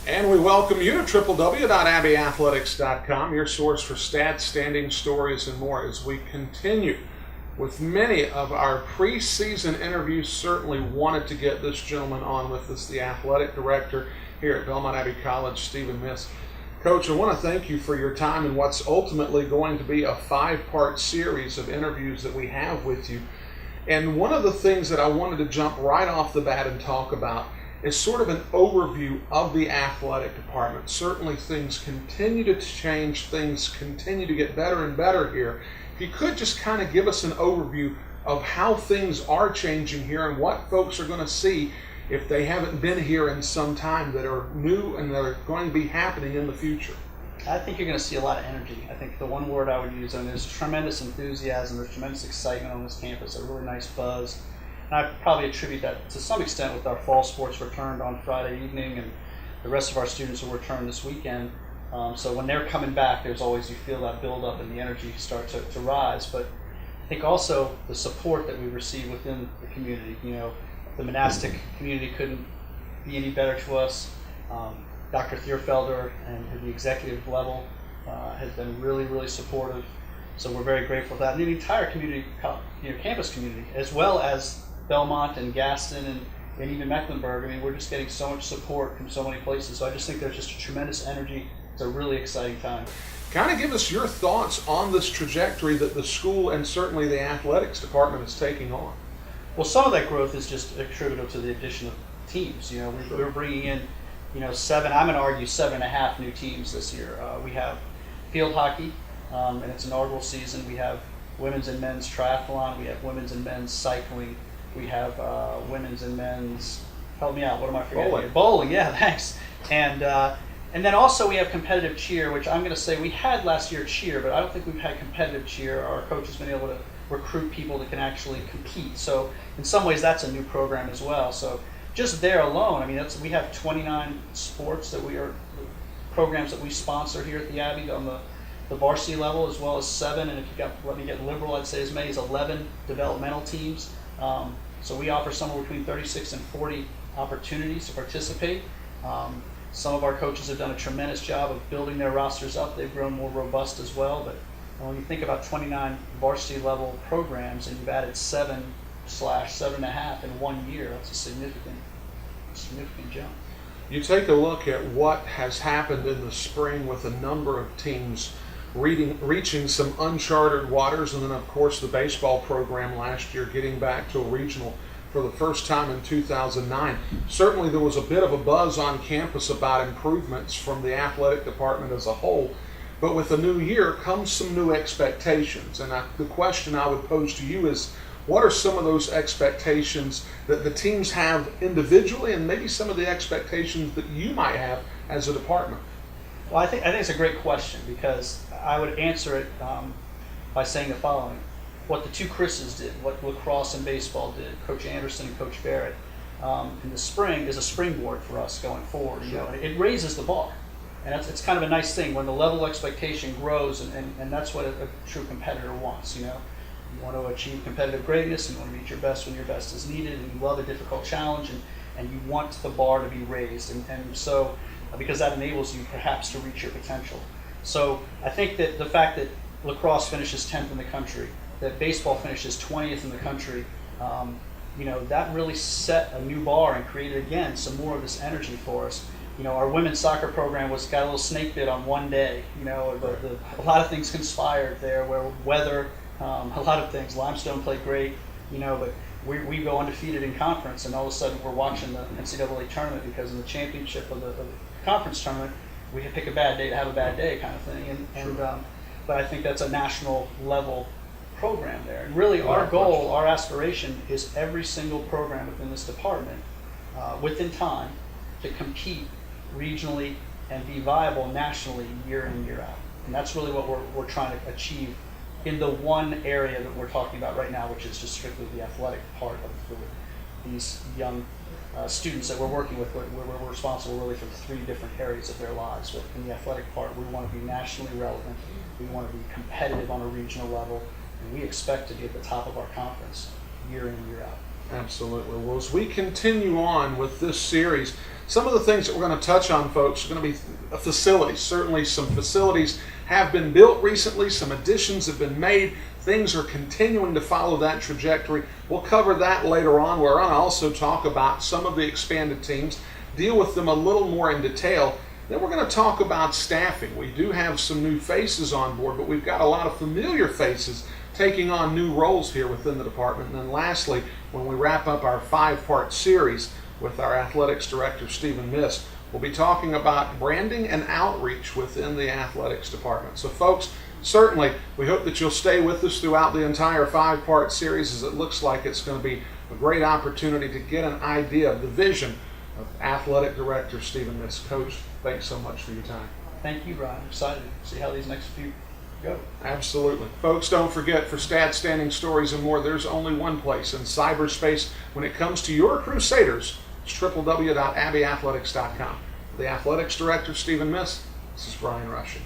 And we welcome you to www.abbeyathletics.com, your source for stats, standings, stories, and more as we continue with many of our preseason interviews. Certainly wanted to get this gentleman on with us, the athletic director here at Belmont Abbey College, Stephen Miss. Coach, I want to thank you for your time in what's ultimately going to be a 5-part series of interviews that we have with you. And one of the things that I wanted to jump right off the bat and talk about is sort of an overview of the athletic department. Certainly things continue to change, things continue to get better and better here. If you could just kind of give us an overview of how things are changing here and what folks are going to see if they haven't been here in some time that are new and that are going to be happening in the future. I think you're going to see a lot of energy. I think the one word I would use, and there's tremendous enthusiasm, there's tremendous excitement on this campus, a really nice buzz. And I probably attribute that to some extent with our fall sports returned on Friday evening and the rest of our students will return this weekend. So when they're coming back, there's always, you feel that build up and the energy start to rise. But I think also the support that we receive within the community. You know, the monastic community couldn't be any better to us. Dr. Thierfelder and the executive level has been really, really supportive. So we're very grateful for that. And the entire community, campus community, as well as Belmont and Gaston and even Mecklenburg. I mean, we're just getting so much support from so many places. So I just think there's just a tremendous energy. It's a really exciting time. Kind of give us your thoughts on this trajectory that the school and certainly the athletics department is taking on. Well, some of that growth is just attributable to the addition of teams. You know, we're bringing in, 7, I'm going to argue 7.5 new teams this year. We have field hockey, and it's an inaugural season. We have women's and men's triathlon. We have women's and men's cycling. We have women's and men's, help me out, what am I forgetting? Bowling, yeah, thanks. And then also we have competitive cheer, which I'm going to say we had last year cheer, but I don't think we've had competitive cheer. Our coach has been able to recruit people that can actually compete. So in some ways that's a new program as well. So just there alone, I mean, we have 29 sports that programs that we sponsor here at the Abbey on the varsity level, as well as 7, and if you let me get liberal, I'd say as many as 11 developmental teams. So we offer somewhere between 36 and 40 opportunities to participate. Some of our coaches have done a tremendous job of building their rosters up. They've grown more robust as well. But when you think about 29 varsity level programs and you've added 7/7.5 in 1 year, that's a significant jump. You take a look at what has happened in the spring with a number of teams reaching some uncharted waters, and then of course the baseball program last year getting back to a regional for the first time in 2009. Certainly there was a bit of a buzz on campus about improvements from the athletic department as a whole, but with the new year comes some new expectations. And the question I would pose to you is, what are some of those expectations that the teams have individually, and maybe some of the expectations that you might have as a department? Well, I think it's a great question, because I would answer it by saying the following. What the two Chris's did, what lacrosse and baseball did, Coach Anderson and Coach Barrett, in the spring is a springboard for us going forward. You know, it raises the bar. And it's kind of a nice thing when the level of expectation grows, and that's what a true competitor wants. You want to achieve competitive greatness, and you want to reach your best when your best is needed, and you love a difficult challenge, and you want the bar to be raised. And so, because that enables you perhaps to reach your potential. So I think that the fact that lacrosse finishes 10th in the country, that baseball finishes 20th in the country, that really set a new bar and created, again, some more of this energy for us. Our women's soccer program got a little snake bit on one day. A lot of things conspired there, where weather, a lot of things. Limestone played great, but we go undefeated in conference, and all of a sudden we're watching the NCAA tournament because in the championship of the conference tournament, we pick a bad day to have a bad day kind of thing. But I think that's a national level program there. And really our goal, our aspiration is every single program within this department, within time, to compete regionally and be viable nationally year in, year out. And that's really what we're trying to achieve in the one area that we're talking about right now, which is just strictly the athletic part of these young students that we're working with. We're responsible really for 3 different areas of their lives. But in the athletic part, we want to be nationally relevant, we want to be competitive on a regional level, and we expect to be at the top of our conference year in, year out. Absolutely. Well, as we continue on with this series, Some of the things that we're going to touch on, folks, are going to be facilities. Certainly some facilities have been built recently, some additions have been made. Things are continuing to follow that trajectory. We'll cover that later on. We're going to also talk about some of the expanded teams, deal with them a little more in detail. Then we're going to talk about staffing. We do have some new faces on board, but we've got a lot of familiar faces taking on new roles here within the department. And then lastly, when we wrap up our 5-part series with our athletics director, Stephen Miss, we'll be talking about branding and outreach within the athletics department. So folks, certainly we hope that you'll stay with us throughout the entire 5-part series, as it looks like it's going to be a great opportunity to get an idea of the vision of athletic director Stephen Miss. Coach, thanks so much for your time. Thank you, Brian. I'm excited to see how these next few go. Absolutely. Folks, don't forget, for stats, standing stories, and more, there's only one place in cyberspace when it comes to your Crusaders. It's www.abbeyathletics.com. The athletics director, Stephen Miss, this is Brian Rushing.